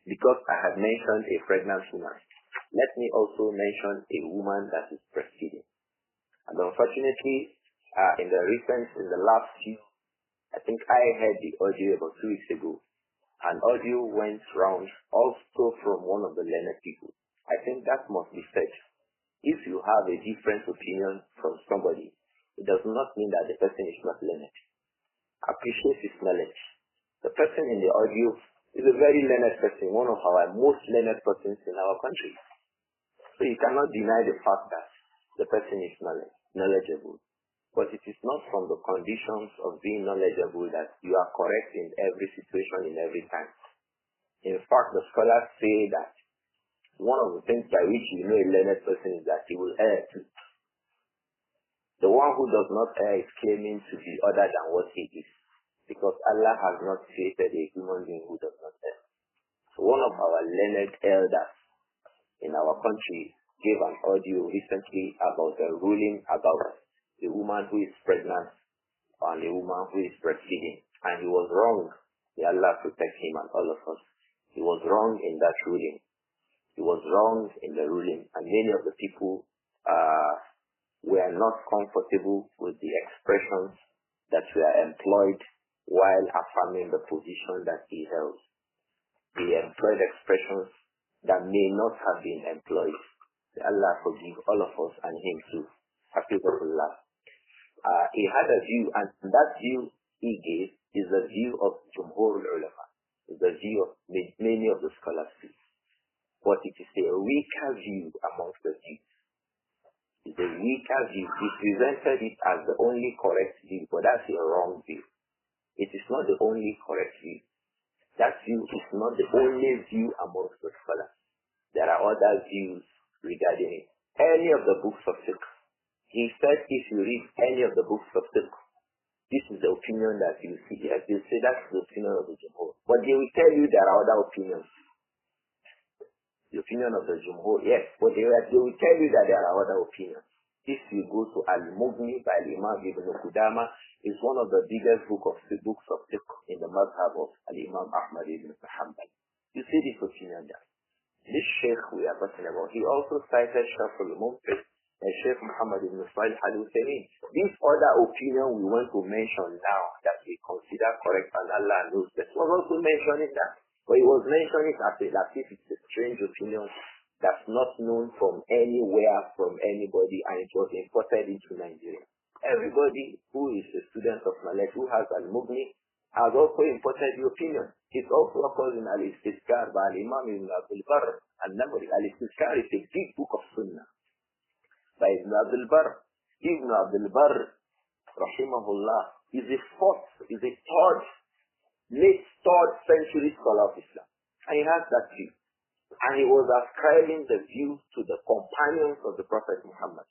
Because I had mentioned a pregnant woman, let me also mention a woman that is breastfeeding. And unfortunately, in the last few, I think I heard the audio about 2 weeks ago. An audio went round also from one of the learned people. I think that must be said. If you have a different opinion from somebody, it does not mean that the person is not learned. Appreciate his knowledge. The person in the audio is a very learned person, one of our most learned persons in our country. So you cannot deny the fact that the person is knowledgeable. But it is not from the conditions of being knowledgeable that you are correct in every situation, in every time. In fact, the scholars say that one of the things by which you know a learned person is that he will err too. The one who does not err is claiming to be other than what he is, because Allah has not created a human being who does not err. So one of our learned elders in our country gave an audio recently about the ruling about a woman who is pregnant and a woman who is breastfeeding. And he was wrong. May Allah protect him and all of us. He was wrong in that ruling. He was wrong in the ruling. And many of the people were not comfortable with the expressions that were employed while affirming the position that he held. He employed expressions that may not have been employed. May Allah forgive all of us and him too. Hafizahullah. He had a view, and that view he gave is the view of Jumhur ulama, is the view of many of the scholars. But it is a weaker view amongst the views. It's a weaker view. He presented it as the only correct view, but that's a wrong view. It is not the only correct view. That view is not the only view amongst the scholars. There are other views regarding it. Any of the books of fiqh. He said if you read any of the books of fiqh, this is the opinion that you see here. They'll say that's the opinion of the Jumhur. But they will tell you there are other opinions. The opinion of the Jumhur, yes, but they will tell you that there are other opinions. If you go to Al-Mughni by Imam Ibn Qudama, it's one of the biggest books of fiqh in the madhab of Al-Imam Ahmad ibn Hanbal. You see this opinion there. This sheikh we are talking about, he also cited Shaful Mumfid and Sheikh Muhammad ibn Salih al-Uthaymeen. This other opinion we want to mention now that we consider correct and Allah knows that was also mentioning that. But he was mentioning it as if it's a strange opinion that's not known from anywhere, from anybody, and it was imported into Nigeria. Everybody who is a student of knowledge, who has Al-Mughni, has also imported the opinion. It also occurs in Al-Istizkar by Imam Ibn Abdul Barr al-Namri. Al-Istizkar is a big book of Sunnah by Ibn Abdul Barr. Ibn Abdul Barr, rahimahullah, is a late 3rd century scholar of Islam. And he has that view. And he was ascribing the view to the companions of the Prophet Muhammad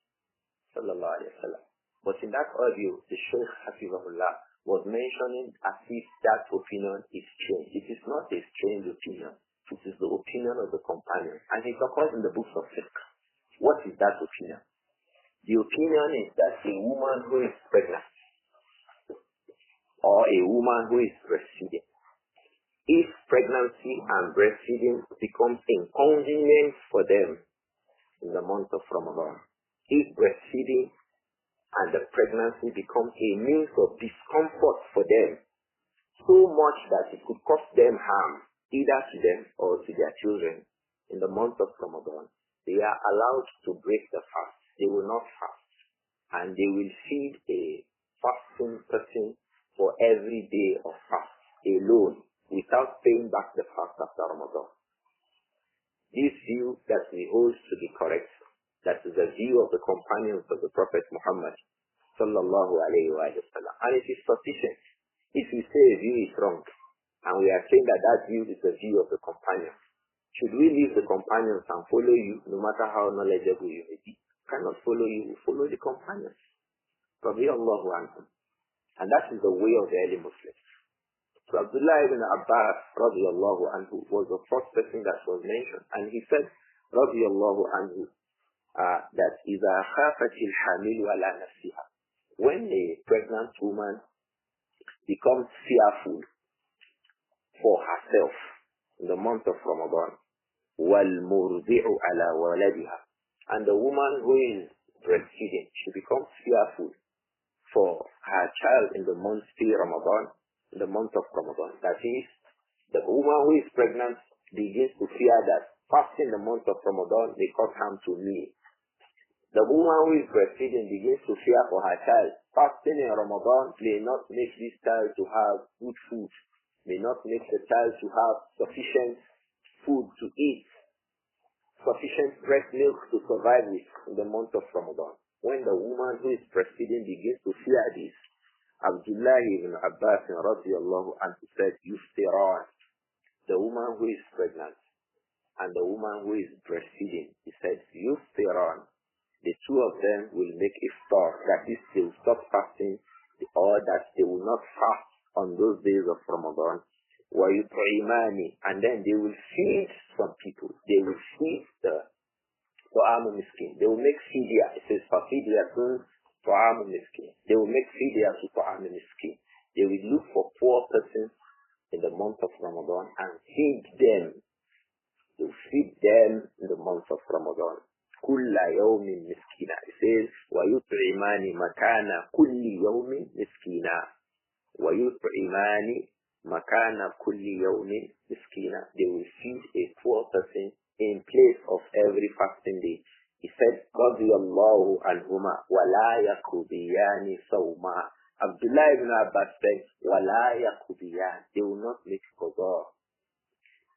sallallahu alaihi wasallam. But in that audio, the Shaykh Hafizahullah was mentioning as if that opinion is strange. It is not a strange opinion. It is the opinion of the companions. And it occurs in the books of fiqh. What is that opinion? The opinion is that a woman who is pregnant or a woman who is breastfeeding, if pregnancy and breastfeeding becomes inconvenient for them in the month of Ramadan, if breastfeeding and the pregnancy becomes a means of discomfort for them, so much that it could cause them harm, either to them or to their children, in the month of Ramadan, they are allowed to break the fast. They will not fast. And they will feed a fasting person for every day of fast alone, without paying back the fast after Ramadan. This view that we hold to be correct, that is the view of the companions of the Prophet Muhammad sallallahu alayhi wa sallam. And it is sufficient. If we say a view is wrong, and we are saying that that view is the view of the companions, should we leave the companions and follow you, no matter how knowledgeable you may be? Cannot follow you, we follow the companions. Radiyallahu anhum. And that is the way of the early Muslims. So Abdullah ibn Abbas radiyallahu anhu was the first person that was mentioned. And he said, radiyallahu anhu, that إِذَا خَافَتِ الْحَامِلُ عَلَى نَفْسِهَا, when a pregnant woman becomes fearful for herself, in the month of Ramadan. وَالْمُرْضِعُ عَلَى وَلَدِهَا. And the woman who is breastfeeding, she becomes fearful for her child in the month of Ramadan, in the month of Ramadan. That is, the woman who is pregnant begins to fear that fasting the month of Ramadan may cause harm to me. The woman who is breastfeeding begins to fear for her child. Fasting in Ramadan may not make this child to have good food, may not make the child to have sufficient food to eat, sufficient breast milk to survive with in the month of Ramadan. When the woman who is breastfeeding begins to fear this, Abdullah ibn Abbas radiallahu anhu said, Yuftiran, the woman who is pregnant and the woman who is breastfeeding, he said, Yuftiran, the two of them will make iftar, that is, they will stop fasting, or that they will not fast on those days of Ramadan. وَيُطْعِمَانِ, and then they will feed some people. They will feed the طعام miskin. They will make fidyah. It says, فَفِدْيَةٌ طَعَامُ miskin. They will make fidyah to طعام miskin. They will look for poor persons in the month of Ramadan and feed them. They will feed them in the month of Ramadan. كُلَّ يَوْمٍ مِسْكِينًا. It says, وَيُطْعِمَانِ مَكَانَ كُلِّ يَوْمٍ مِسْكِينًا. وَيُطْعِمَانِ مَكَانَ كُلِّ يَوْمٍ مِسْكِينًا. They will feed a poor person in place of every fasting day. He said, رَضِيَ اللَّهُ عَنْهُمَا وَلَا يَقْضِيَانِ صَوْمًا. Abdullah ibn Abbas said, وَلَا يَقْضِيَانِ. They will not make qada.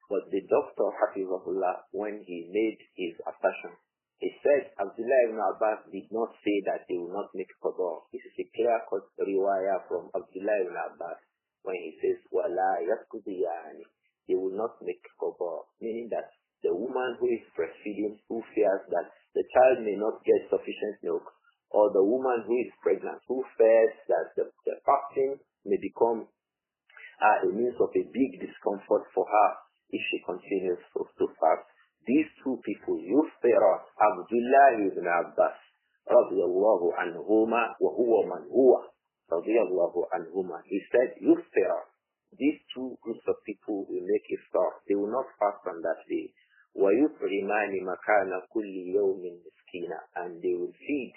But the doctor, Hafizahullah, when he made his assertion, he said, Abdullah ibn Abbas did not say that they will not make qada. This is a clear-cut riwayah from Abdullah ibn Abbas when he says, وَلَا يَقْضِيَانِ. They will not make qada, meaning that the woman who is breastfeeding, who fears that the child may not get sufficient milk, or the woman who is pregnant, who fears that the fasting may become a means of a big discomfort for her if she continues to fast. These two people, Yuftirat, Abdullah ibn Abbas, radiyallahu anhuma, wa huwa man huwa, radiyallahu anhuma. He said, Yuftirat. These two groups of people will make iftar. They will not fast on that day. وَيُطْعِمَانِ مَكَانَ كُلِّ يَوْمٍ مِسْكِينًا. And they will feed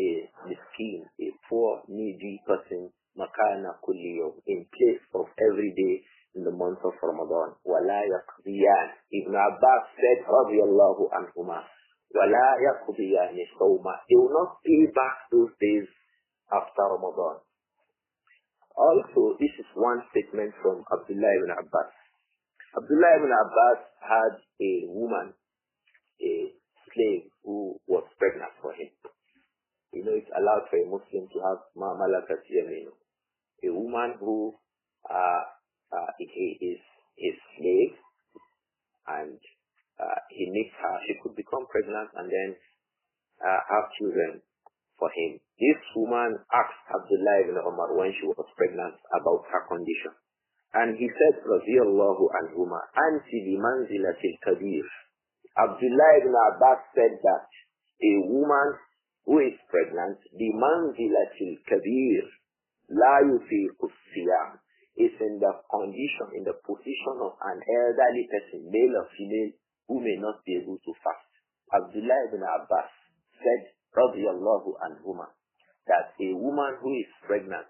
a miskin, a poor, needy person, مَكَانَ كُلِّ يَوْمٍ, in place of every day in the month of Ramadan. وَلَا يَقْضِيَانِ. Ibn Abbas said, رضي الله عنهما, وَلَا يَقْضِيَانِ صَوْمًا. They will not pay back those days after Ramadan. Also, this is one statement from Abdullah ibn Abbas. Abdullah ibn Abbas had a woman, a slave, who was pregnant for him. You know, it's allowed for a Muslim to have ma malakat yaminu. A woman who is his slave, and he makes her, she could become pregnant and then have children for him. This woman asked Abdullah ibn Umar when she was pregnant about her condition. And he said, Radiyallahu anhuma, Anti bi manzilatil kabir. Abdullah ibn Abbas said that a woman who is pregnant, bi manzilatil kabir, la yufiqu siyam, is in the condition, in the position of an elderly person, male or female, who may not be able to fast. Abdullah ibn Abbas said, Radiyallahu anhuma, that a woman who is pregnant,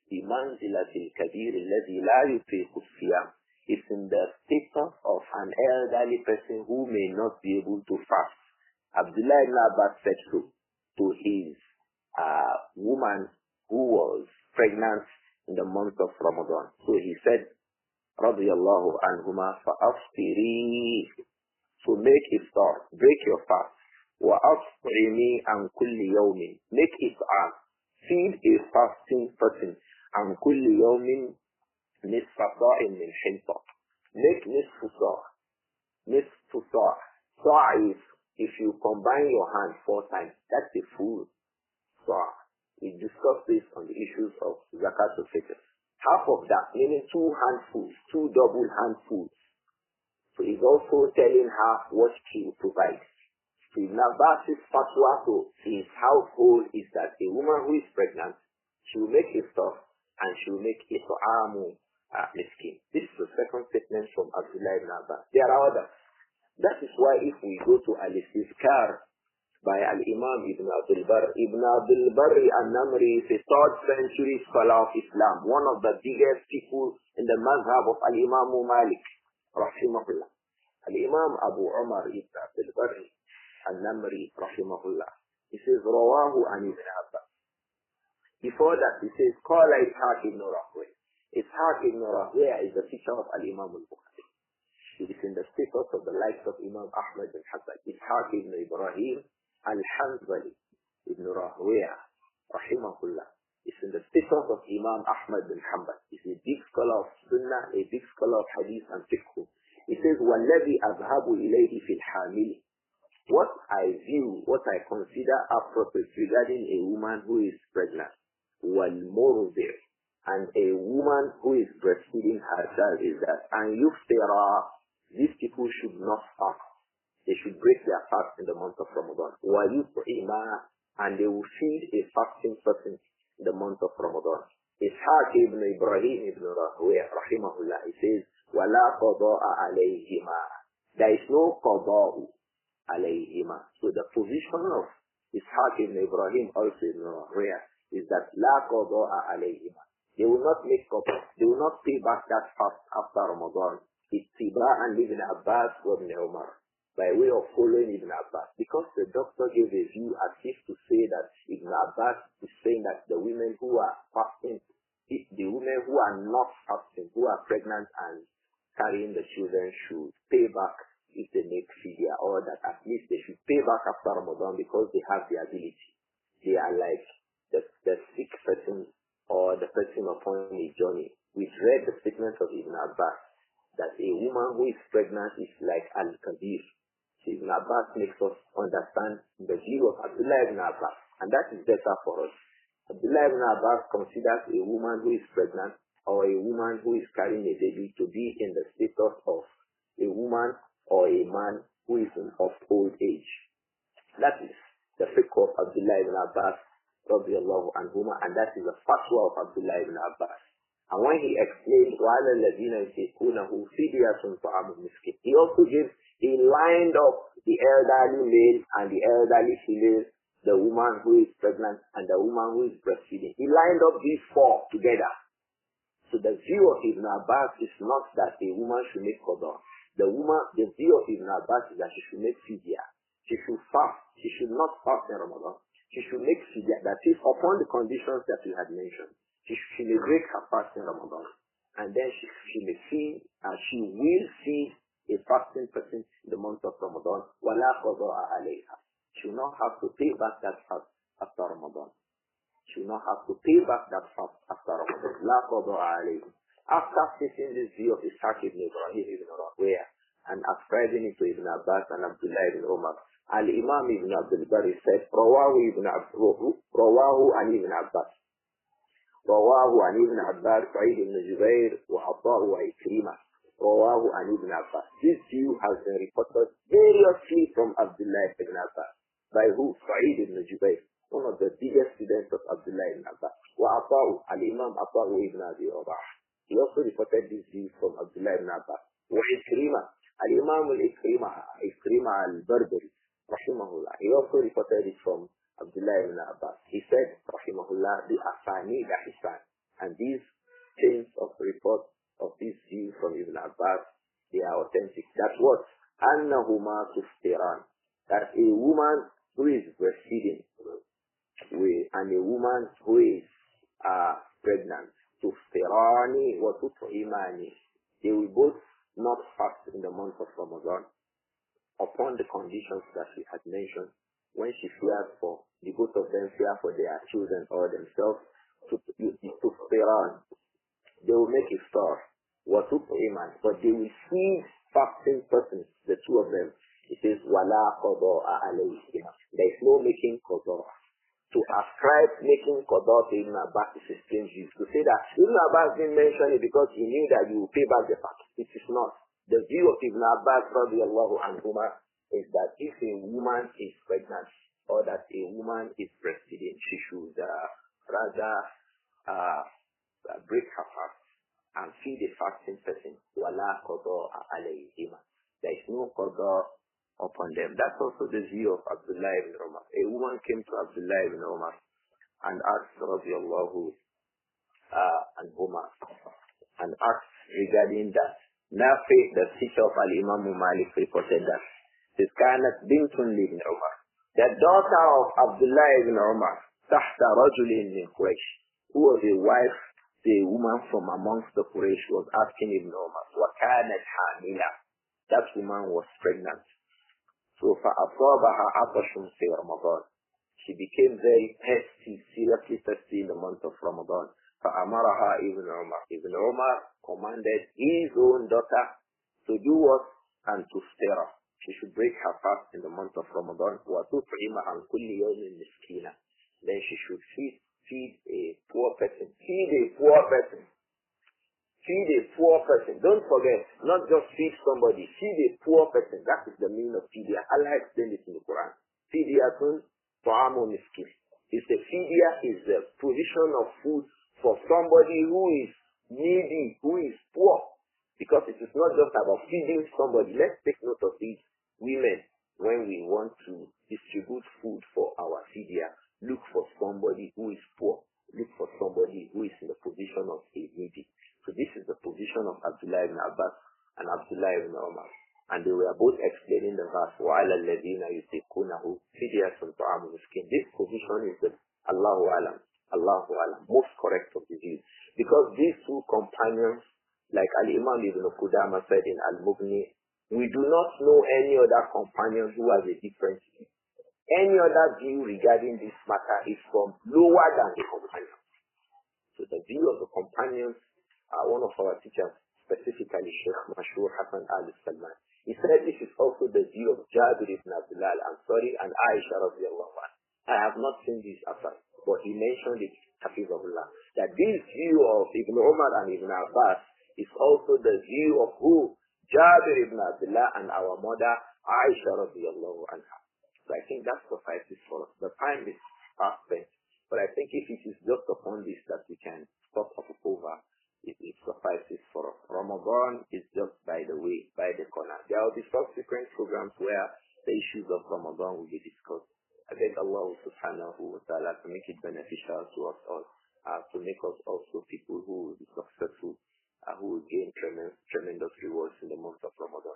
بِمَنْزِلَةِ الْكَبِيرِ الَّذِي لَا يُطِيقُ الصِّيَامِ, is in the status of an elderly person who may not be able to fast. Abdullah ibn Abbas said so to his woman who was pregnant in the month of Ramadan. So he said, رَضِيَ اللَّهُ عَنْهُمَا فَأَفْطِرِي. So make iftar, break your fast. وَأَفْطِرِمِي عَنْ كُلِّ يَوْمٍ. Make iftar, feed a fasting person. عن كل يوم نصف صاع من حنطة. Make نصف صاع. نصف صاع. صاع is, if you combine your hand 4 times, that's a full صاع. We discussed this on the issues of zakat al-fitr. Half of that, meaning 2 handfuls, 2 double handfuls. So he's also telling her what she will provide. So Ibn Abbas's fatwa to his household is that a woman who is pregnant, she will make iftar, and she will make it'amu miskin. This is the second statement from Abdullah ibn Abbas. There are others. That is why if we go to Al-Istizkar by Al-Imam Ibn Abdul Barr, Ibn Abdul Barr al-Namri is a 3rd century scholar of Islam, one of the biggest people in the mazhab of Al-Imam Malik, rahimahullah. Al-Imam Abu Umar Ibn Abdul Barr al-Namri, rahimahullah. He says, Rawahu an Ibn Abbas. Before that, he says, Qala Ishaq ibn Rahwayh. Ishaq ibn Rahwayh is the teacher of Al-Imam al-Bukhari. It is in the status of the likes of Imam Ahmad bin Hanbal. Ishaq ibn Ibrāhīm al-Hanbali ibn Rahwayh, rahimahullah. It's in the status of Imam Ahmad bin Hanbal. He's a big scholar of Sunnah, a big scholar of Hadith and Fiqh. He says, وَالَّذِي أَذْهَبُ إِلَيْهِ فِي الْحَامِلِ. What I view, what I consider appropriate regarding a woman who is pregnant, وَالْمُرْضِعِ, and a woman who is breastfeeding herself is that, and yuftira, these people should not fast. They should break their fast in the month of Ramadan. وَيُطْعِمَا, and they will feed a fasting person in the month of Ramadan. Ishaq ibn Ibrāhīm ibn Rahwayh, rahimahullah, he says, وَلَا قَضَاءَ عَلَيْهِمَا. There is no qada'u alayhima. So the position of Ishaq ibn Ibrāhīm also ibn Rahwayh is that la qada'a alayhima. They will not make qada. They will not pay back that fast after Ramadan. At-Tibyān Ibn Abbas wa Ibn Umar, by way of following Ibn Abbas. Because the doctor gave a view as if to say that Ibn Abbas is saying that the women who are fasting, the women who are not fasting, who are pregnant and carrying the children should pay back if they make fidyah, or that at least they should pay back after Ramadan because they have the ability. They are like the sick person or the person upon a journey. We read the statement of Ibn Abbas that a woman who is pregnant is like Al-Kabir. So Ibn Abbas makes us understand the view of Abdullah ibn Abbas, and that is better for us. Abdullah ibn Abbas considers a woman who is pregnant or a woman who is carrying a baby to be in the status of a woman or a man who is of old age. That is the fiqh of Abdullah ibn Abbas, radiyallahu anhuma, and that is the fatwa of Abdullah ibn Abbas. And when he explained وَعَلَى الَّذِينَ يُطِيقُونَهُ فِدْيَةٌ طَعَامُ مِسْكِينٍ, he also he lined up the elderly male and the elderly female, the woman who is pregnant and the woman who is breastfeeding. He lined up these four together. So the view of Ibn Abbas is not that a woman should make qada. The view of Ibn Abbas is that she should make fidyah. She should fast. She should not fast in Ramadan. She should make fidyah. That is upon the conditions that we had mentioned. She may break her fast in Ramadan. And then she may feed, and she will feed a fasting person in the month of Ramadan. وَلَا قَضَاءَ عَلَيْهَا. She will not have to pay back that fast after Ramadan. She will not have to pay back that fast after Ramadan. لَا قَضَاءَ عَلَيْهَا. After taking this view of Ishaq ibn Ibrāhīm ibn Rahwayh and ascribing it to Ibn Abbas and Abdullah ibn Umar, Al-Imam Ibn Abdul Barr said, رواه عن Ibn Abbas. رواه عن ابن عباس سعيد بن جبير وعطاء وعكرمة. رواه عن ابن عباس. This view has been reported variously from Abdullah ibn Abbas. By who? Sa'id ibn Jubayr, one of the biggest students of Abdullah ibn Abbas. وعطاء, Al-Imam Ata'u ibn Abi Rabah. He also reported this view from Abdullah ibn Abbas. وعكرمة, Al-Imam Ikrima al-Barbari, rahimahullah. He also reported it from Abdullah ibn Abbas. He said, rahimahullah, the Asani Hisan. And these chains of reports of this view from Ibn Abbas, they are authentic. That's what? Annahuma tuftiran. That a woman who is breastfeeding and a woman who is pregnant, tuftirani wa tut'imani, they will both not fast in the month of Ramadan upon the conditions that we had mentioned. When she fears for, the both of them fear for their children or themselves, to they will make iftar, but they will feed fasting persons, the two of them. It says, wala qada'a alayhim. There is no making qada. To ascribe making qada to Ibn Abbas is a strange use. To say that Ibn Abbas didn't mention it because he knew that you will pay back the fast. It is not. The view of Ibn Abbas, radiyallahu anhuma, is that if a woman is pregnant or that a woman is breastfeeding, she should rather break her fast and feed a fasting person. وَلَا قَضَاءَ عَلَيْهِمَا. There is no qada upon them. That's also the view of Abdullah ibn Umar. A woman came to Abdullah ibn Umar and asked radiallahu anhuma and asked regarding that. Nafi, the teacher of Al-Imam Malik, reported that this كانت بنت لابن Umar. The daughter of Abdullah ibn Umar, تحت رجل من Quraysh, who was a wife, the woman from amongst the Quraysh, was asking Ibn Umar, وَكَانَتْ حَامِلًا. That woman was pregnant. So فَأَصَابَهَا عَطَشٌ فِي رَمَضَانَ. She became very thirsty, seriously thirsty in the month of Ramadan. فَأَمَرَهَا Ibn Umar. Ibn Umar commanded his own daughter to do what? And to stir her. She should break her fast in the month of Ramadan. وَتُطْعِمَ عَنْ كُلِّ يَوْمٍ مِسْكِينًا. Then she should feed a poor person. Feed a poor person. Feed a poor person. Don't forget, not just feed somebody. Feed a poor person. That is the meaning of Fidyah. Allah explained it in the Quran. Fidyatun ta'amu miskin. It's the Fidyah is the provision of food for somebody who is needy, who is poor. Because it is not just about feeding somebody. Let's take note of these women when we want to distribute food for our Fidyah. Look for somebody who is poor. Look for somebody who is in the position of a needy. So this is the position of Abdullah ibn Abbas and Abdullah ibn Umar. And they were both explaining the verse, وَعَلَى الَّذِينَ يُتِقُونَهُ فِدْيَةٌ طَعَامُ مِسْكِينٍ. This position is the Allahu Alam, most correct of the view. Because these two companions, like Al-Imam Ibn Qudama said in Al-Mughni, we do not know any other companion who has a different view. Any other view regarding this matter is from lower than the companions. So the view of the companions, one of our teachers, specifically Sheikh Mashur Hassan al-Salman, he said this is also the view of Jabir ibn Abdullah al-Ansari and Aisha radiallahu anha. I have not seen this after, but he mentioned it, Hafizahullah, that this view of Ibn Umar and Ibn Abbas is also the view of who? Jabir ibn Abdullah and our mother Aisha radiallahu anha. So I think that suffices for us. The time is fast spent, but I think if it is just upon this that we can stop over, it suffices for us. Ramadan is just by the way, by the corner. There will be subsequent programs where the issues of Ramadan will be discussed. I beg Allah subhanahu wa ta'ala to make it beneficial to us all, to make us also people who will be successful, who will gain tremendous rewards in the month of Ramadan.